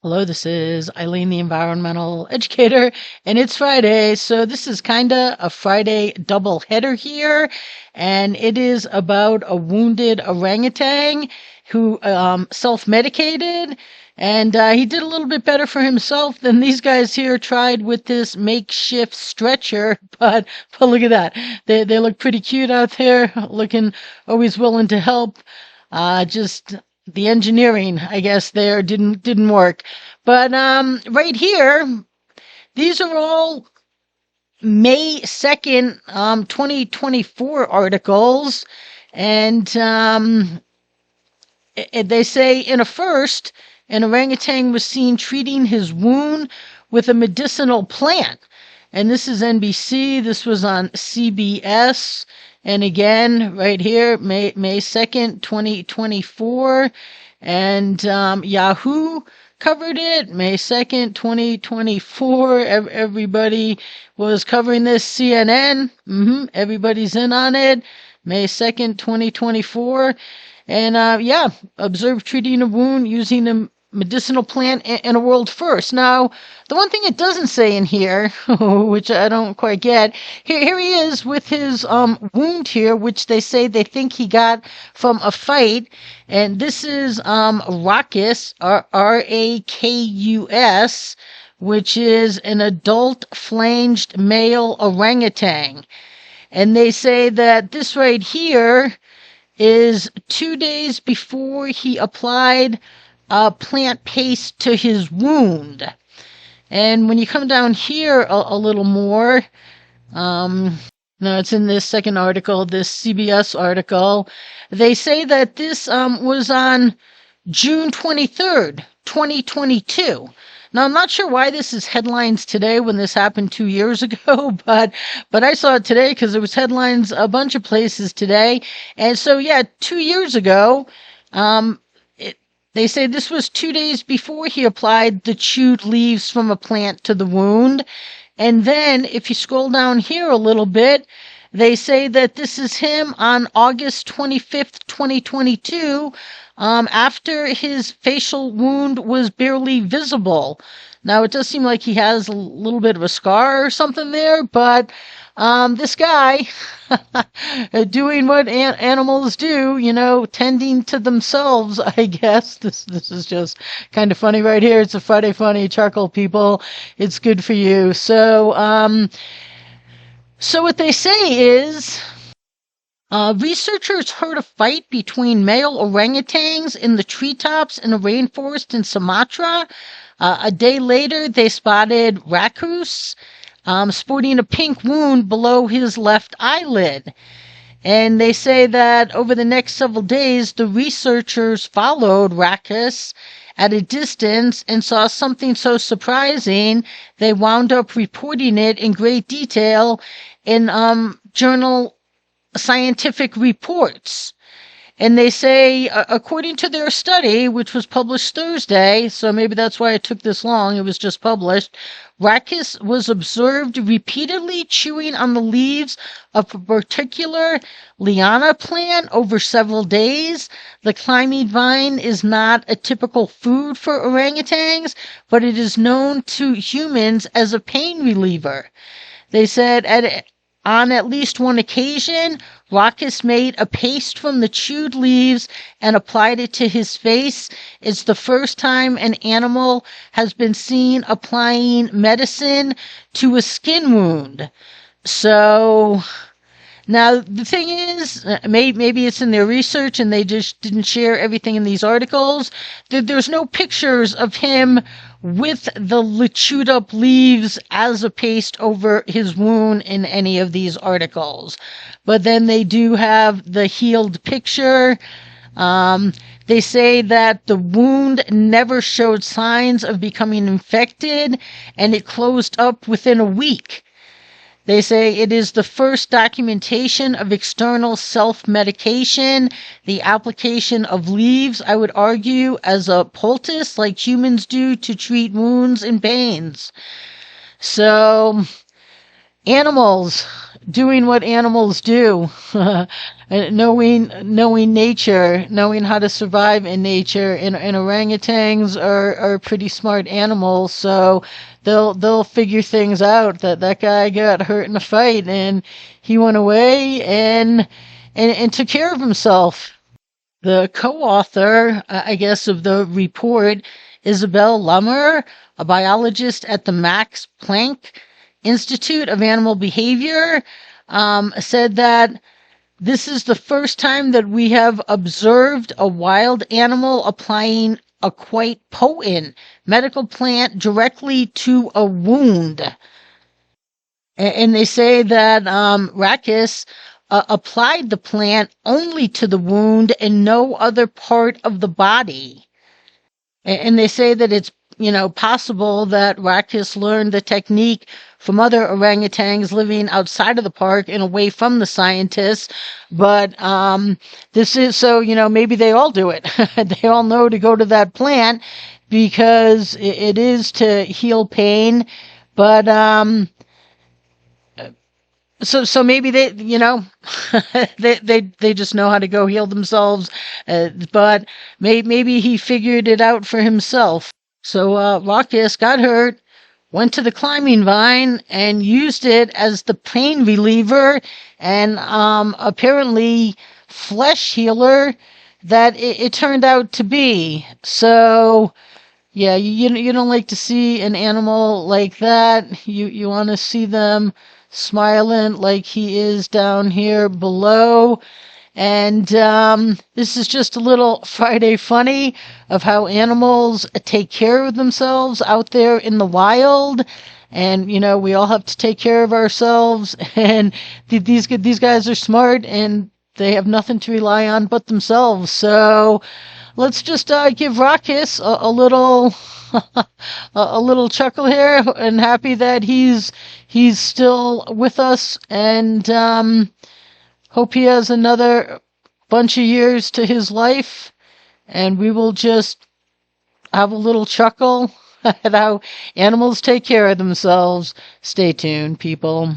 Hello, this is Eileen, the environmental educator, and it's Friday, so this is kinda a Friday double header here, and it is about a wounded orangutan who self-medicated, and he did a little bit better for himself than these guys here tried with this makeshift stretcher. But look at that, they look pretty cute out there, looking always willing to help. Just the engineering, I guess, there didn't work. But right here, these are all May 2nd, 2024 articles, and they say in a first, an orangutan was seen treating his wound with a medicinal plant. And this is NBC. This was on CBS. And again, right here, May 2nd, 2024. And Yahoo covered it, May 2nd, 2024. Everybody was covering this. CNN, everybody's in on it. May 2nd, 2024. And observed treating a wound using a medicinal plant in a world first. Now, the one thing it doesn't say in here, which I don't quite get, here he is with his wound here, which they say they think he got from a fight. And this is Rakus, Rakus, which is an adult flanged male orangutan. And they say that this right here is 2 days before he applied plant paste to his wound. And when you come down here a little more, no, it's in this second article, this CBS article, they say that this was on June 23rd, 2022. Now, I'm not sure why this is headlines today when this happened 2 years ago, but I saw it today because there was headlines a bunch of places today. And so, yeah, 2 years ago, they say this was 2 days before he applied the chewed leaves from a plant to the wound. And then, if you scroll down here a little bit, they say that this is him on August 25th, 2022, after his facial wound was barely visible. Now, it does seem like he has a little bit of a scar or something there, but this guy doing what animals do, tending to themselves, I guess. This is just kind of funny right here. It's a Friday Funny, charcoal people. It's good for you. So what they say is, researchers heard a fight between male orangutans in the treetops in a rainforest in Sumatra. A day later, they spotted Rakus sporting a pink wound below his left eyelid. And they say that over the next several days, the researchers followed Rakus at a distance and saw something so surprising, they wound up reporting it in great detail in journal scientific reports. And they say, according to their study, which was published Thursday, so maybe that's why it took this long, it was just published, Rakus was observed repeatedly chewing on the leaves of a particular liana plant over several days. The climbing vine is not a typical food for orangutans, but it is known to humans as a pain reliever. They said on at least one occasion, Rakus made a paste from the chewed leaves and applied it to his face. It's the first time an animal has been seen applying medicine to a skin wound. So, now the thing is, maybe it's in their research and they just didn't share everything in these articles. There's no pictures of him with the chewed up leaves as a paste over his wound in any of these articles. But then they do have the healed picture. They say that the wound never showed signs of becoming infected and it closed up within a week. They say it is the first documentation of external self-medication, the application of leaves, I would argue, as a poultice like humans do to treat wounds and pains. So, animals, doing what animals do, knowing nature, knowing how to survive in nature. And orangutans are pretty smart animals, so they'll figure things out. That guy got hurt in a fight, and he went away and took care of himself. The co-author, I guess, of the report, Isabel Lummer, a biologist at the Max Planck Institute of Animal Behavior, said that this is the first time that we have observed a wild animal applying a quite potent medical plant directly to a wound. And they say that Rakus applied the plant only to the wound and no other part of the body. And they say that it's, possible that Rakus learned the technique from other orangutans living outside of the park and away from the scientists. But this is so, maybe they all do it. They all know to go to that plant because it is to heal pain. But so maybe they, they just know how to go heal themselves. But maybe he figured it out for himself. So Rakus got hurt, went to the climbing vine, and used it as the pain reliever and apparently flesh healer that it turned out to be. So yeah, you don't like to see an animal like that. You want to see them smiling like he is down here below. And this is just a little Friday funny of how animals take care of themselves out there in the wild. And, we all have to take care of ourselves. And these guys are smart and they have nothing to rely on but themselves. So let's just give Rakus a little a little chuckle here, and happy that he's still with us, and hope he has another bunch of years to his life, and we will just have a little chuckle at how animals take care of themselves. Stay tuned, people.